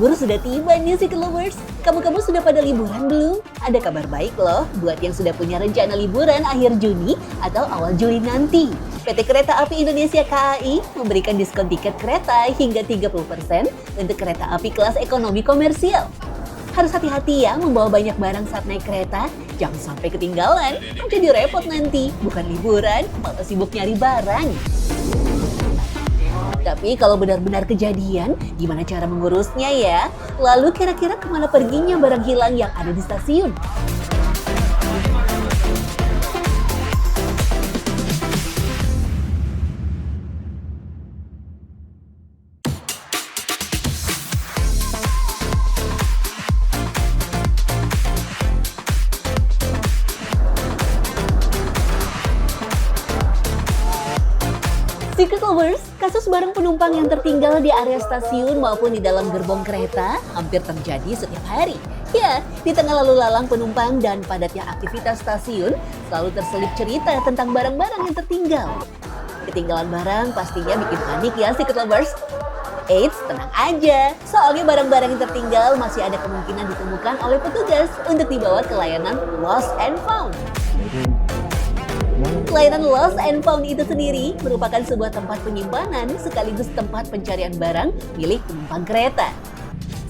Libur sudah tiba nih City Lovers. Kamu sudah pada liburan belum? Ada kabar baik loh buat yang sudah punya rencana liburan akhir Juni atau awal Juli nanti. PT Kereta Api Indonesia KAI memberikan diskon tiket kereta hingga 30% untuk kereta api kelas ekonomi komersial. Harus hati-hati ya membawa banyak barang saat naik kereta, jangan sampai ketinggalan. Jadi repot nanti, bukan liburan, malah sibuk nyari barang. Tapi kalau benar-benar kejadian, gimana cara mengurusnya ya? Lalu kira-kira kemana perginya barang hilang yang ada di stasiun? Secret Lovers, kasus barang penumpang yang tertinggal di area stasiun maupun di dalam gerbong kereta hampir terjadi setiap hari. Ya, di tengah lalu lalang penumpang dan padatnya aktivitas stasiun, selalu terselip cerita tentang barang-barang yang tertinggal. Ketinggalan barang pastinya bikin panik ya Secret Lovers. Eits, tenang aja, soalnya barang-barang yang tertinggal masih ada kemungkinan ditemukan oleh petugas untuk dibawa ke layanan Lost and Found. Layanan Lost and Found itu sendiri merupakan sebuah tempat penyimpanan sekaligus tempat pencarian barang milik penumpang kereta.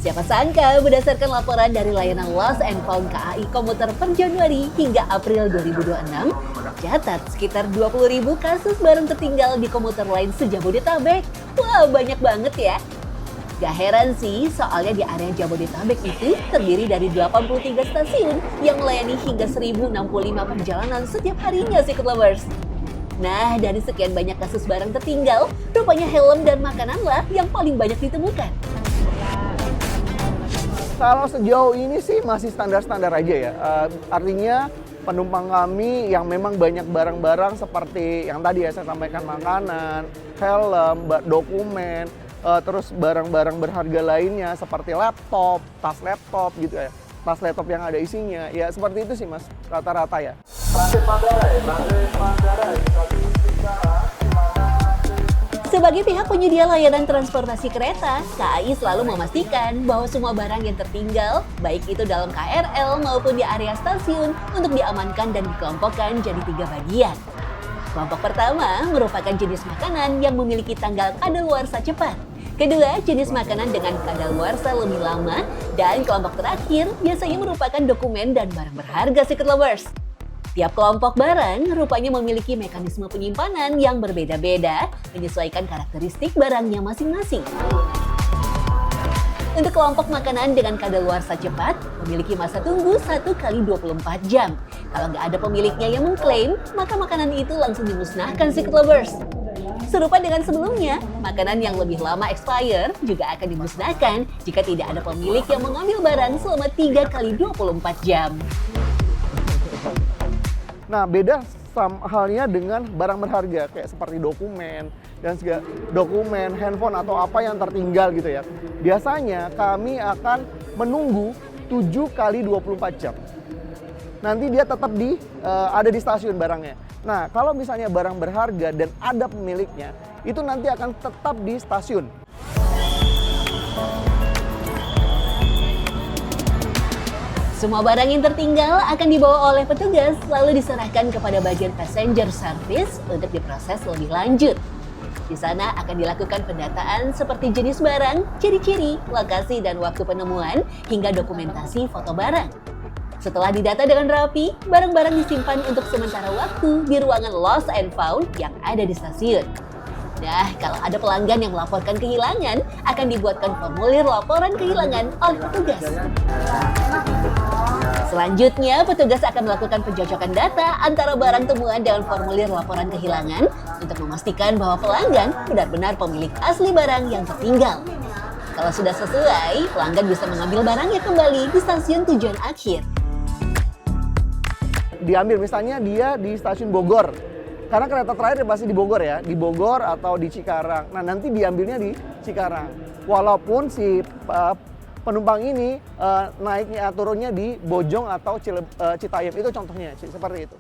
Siapa sangka berdasarkan laporan dari layanan Lost and Found KAI Komuter per Januari hingga April 2026, tercatat sekitar 20.000 kasus barang tertinggal di komuter lain se-Jabodetabek. Wah, banyak banget ya. Gak heran sih, soalnya di area Jabodetabek itu terdiri dari 83 stasiun yang melayani hingga 1.065 perjalanan setiap harinya Secret Lovers. Nah, dari sekian banyak kasus barang tertinggal, rupanya helm dan makanan lah yang paling banyak ditemukan. Kalau sejauh ini sih masih standar-standar aja ya. Artinya penumpang kami yang memang banyak barang-barang seperti yang tadi ya saya sampaikan, makanan, helm, dokumen, terus barang-barang berharga lainnya seperti laptop gitu ya. Tas laptop yang ada isinya, ya seperti itu sih Mas, rata-rata ya. Sebagai pihak penyedia layanan transportasi kereta, KAI selalu memastikan bahwa semua barang yang tertinggal, baik itu dalam KRL maupun di area stasiun, untuk diamankan dan dikelompokkan jadi 3 bagian. Kelompok pertama merupakan jenis makanan yang memiliki tanggal kadaluarsa cepat. Kedua, jenis makanan dengan kadaluarsa lebih lama. Dan kelompok terakhir biasanya merupakan dokumen dan barang berharga Secret Lovers. Tiap kelompok barang rupanya memiliki mekanisme penyimpanan yang berbeda-beda, menyesuaikan karakteristik barangnya masing-masing. Untuk kelompok makanan dengan kadaluarsa cepat, memiliki masa tunggu 1 kali 24 jam. Kalau nggak ada pemiliknya yang mengklaim, maka makanan itu langsung dimusnahkan Secret Lovers. Serupa dengan sebelumnya, makanan yang lebih lama expire juga akan dimusnahkan jika tidak ada pemilik yang mengambil barang selama 3 kali 24 jam. Nah, beda halnya dengan barang berharga kayak seperti dokumen dan segala dokumen, handphone atau apa yang tertinggal gitu ya. Biasanya kami akan menunggu 7 kali 24 jam. Nanti dia tetap ada di stasiun barangnya. Nah, kalau misalnya barang berharga dan ada pemiliknya, itu nanti akan tetap di stasiun. Semua barang yang tertinggal akan dibawa oleh petugas lalu diserahkan kepada bagian passenger service untuk diproses lebih lanjut. Di sana akan dilakukan pendataan seperti jenis barang, ciri-ciri, lokasi dan waktu penemuan, hingga dokumentasi foto barang. Setelah didata dengan rapi, barang-barang disimpan untuk sementara waktu di ruangan Lost and Found yang ada di stasiun. Nah, kalau ada pelanggan yang melaporkan kehilangan, akan dibuatkan formulir laporan kehilangan oleh petugas. Selanjutnya, petugas akan melakukan pencocokan data antara barang temuan dengan formulir laporan kehilangan untuk memastikan bahwa pelanggan benar-benar pemilik asli barang yang tertinggal. Kalau sudah sesuai, pelanggan bisa mengambil barangnya kembali di stasiun tujuan akhir. Diambil misalnya dia di stasiun Bogor, karena kereta terakhir pasti di Bogor ya, di Bogor atau di Cikarang. Nah, nanti diambilnya di Cikarang. Walaupun si penumpang ini naiknya turunnya di Bojong atau Citayam, itu contohnya seperti itu.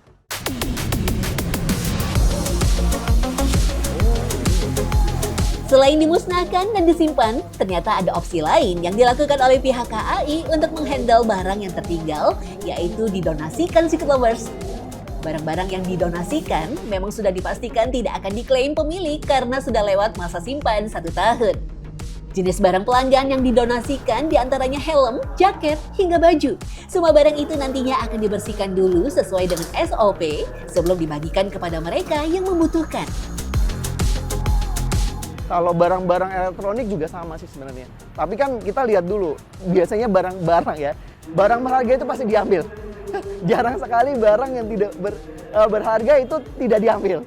Selain dimusnahkan dan disimpan, ternyata ada opsi lain yang dilakukan oleh pihak KAI untuk menghandle barang yang tertinggal, yaitu didonasikan Secret Lovers. Barang-barang yang didonasikan memang sudah dipastikan tidak akan diklaim pemilik karena sudah lewat masa simpan 1 tahun. Jenis barang pelanggan yang didonasikan diantaranya helm, jaket, hingga baju. Semua barang itu nantinya akan dibersihkan dulu sesuai dengan SOP sebelum dibagikan kepada mereka yang membutuhkan. Kalau barang-barang elektronik juga sama sih sebenarnya. Tapi kan kita lihat dulu, biasanya barang-barang ya, barang berharga itu pasti diambil. Jarang sekali barang yang tidak berharga itu tidak diambil.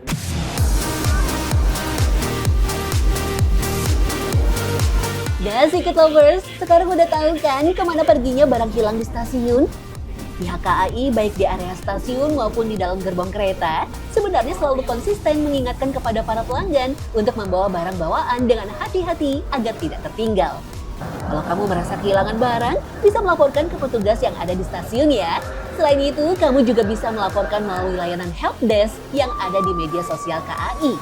Nah, Secret Lovers, sekarang udah tahu kan kemana perginya barang hilang di stasiun? Pihak KAI baik di area stasiun maupun di dalam gerbong kereta sebenarnya selalu konsisten mengingatkan kepada para pelanggan untuk membawa barang bawaan dengan hati-hati agar tidak tertinggal. Kalau kamu merasa kehilangan barang, bisa melaporkan ke petugas yang ada di stasiun ya. Selain itu, kamu juga bisa melaporkan melalui layanan helpdesk yang ada di media sosial KAI.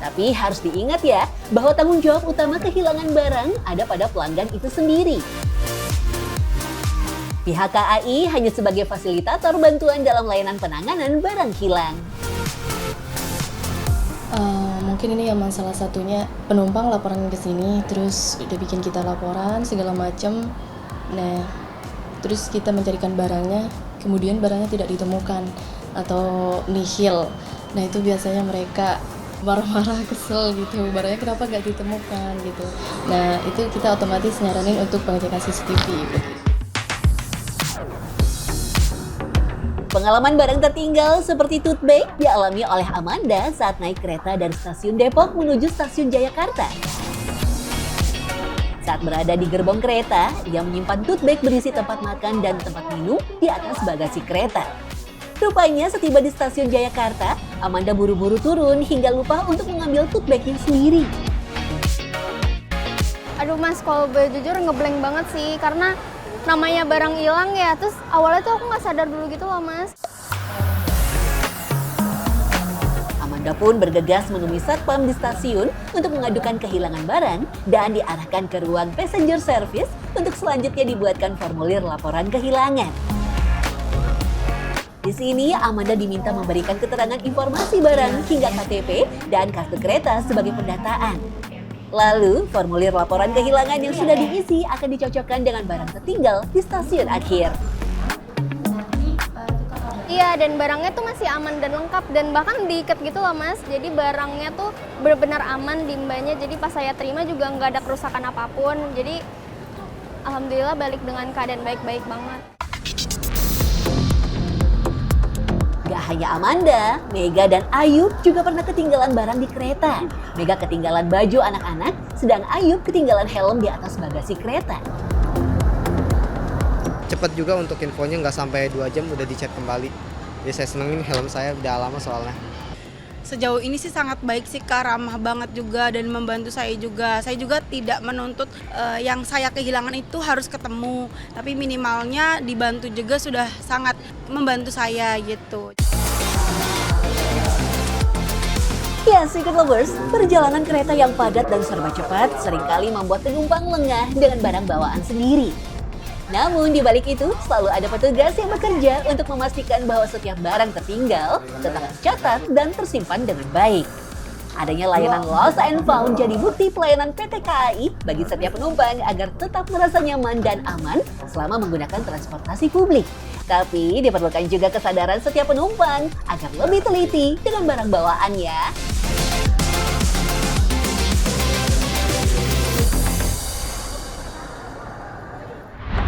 Tapi harus diingat ya, bahwa tanggung jawab utama kehilangan barang ada pada pelanggan itu sendiri. Pihak KAI hanya sebagai fasilitator bantuan dalam layanan penanganan barang hilang. Mungkin ini yang salah satunya penumpang laporan ke sini, terus udah bikin kita laporan segala macam. Nah, terus kita mencarikan barangnya, kemudian barangnya tidak ditemukan atau nihil. Nah, itu biasanya mereka marah-marah, kesel gitu, barangnya kenapa nggak ditemukan gitu. Nah, itu kita otomatis nyaranin untuk pengecekan CCTV gitu. Pengalaman barang tertinggal seperti tote bag dialami oleh Amanda saat naik kereta dari stasiun Depok menuju stasiun Jayakarta. Saat berada di gerbong kereta, ia menyimpan tote bag berisi tempat makan dan tempat minum di atas bagasi kereta. Rupanya setiba di stasiun Jayakarta, Amanda buru-buru turun hingga lupa untuk mengambil tote bagnya sendiri. Aduh mas, kalau boleh jujur ngeblank banget sih, karena namanya barang hilang ya, terus awalnya tuh aku nggak sadar dulu gitu loh mas. Amanda pun bergegas menemui satpam di stasiun untuk mengadukan kehilangan barang dan diarahkan ke ruang passenger service untuk selanjutnya dibuatkan formulir laporan kehilangan. Di sini Amanda diminta memberikan keterangan informasi barang hingga KTP dan kartu kereta sebagai pendataan. Lalu, formulir laporan kehilangan yang sudah diisi akan dicocokkan dengan barang tertinggal di stasiun akhir. Iya, dan barangnya tuh masih aman dan lengkap, dan bahkan diikat gitu loh mas. Jadi barangnya tuh benar-benar aman di mbaknya, jadi pas saya terima juga nggak ada kerusakan apapun. Jadi alhamdulillah balik dengan keadaan baik-baik banget. Gak hanya Amanda, Mega dan Ayub juga pernah ketinggalan barang di kereta. Mega ketinggalan baju anak-anak, sedang Ayub ketinggalan helm di atas bagasi kereta. Cepet juga untuk infonya, nggak sampai 2 jam udah dicek kembali. Jadi saya senengin helm saya udah lama soalnya. Sejauh ini sih sangat baik sih Kak, ramah banget juga dan membantu saya juga. Saya juga tidak menuntut yang saya kehilangan itu harus ketemu, tapi minimalnya dibantu juga sudah sangat membantu saya gitu. Ya, Secret Lovers, perjalanan kereta yang padat dan serba cepat seringkali membuat penumpang lengah dengan barang bawaan sendiri. Namun di balik itu selalu ada petugas yang bekerja untuk memastikan bahwa setiap barang tertinggal tetap tercatat dan tersimpan dengan baik. Adanya layanan Lost and Found jadi bukti pelayanan PT KAI bagi setiap penumpang agar tetap merasa nyaman dan aman selama menggunakan transportasi publik. Tapi diperlukan juga kesadaran setiap penumpang agar lebih teliti dengan barang bawaannya.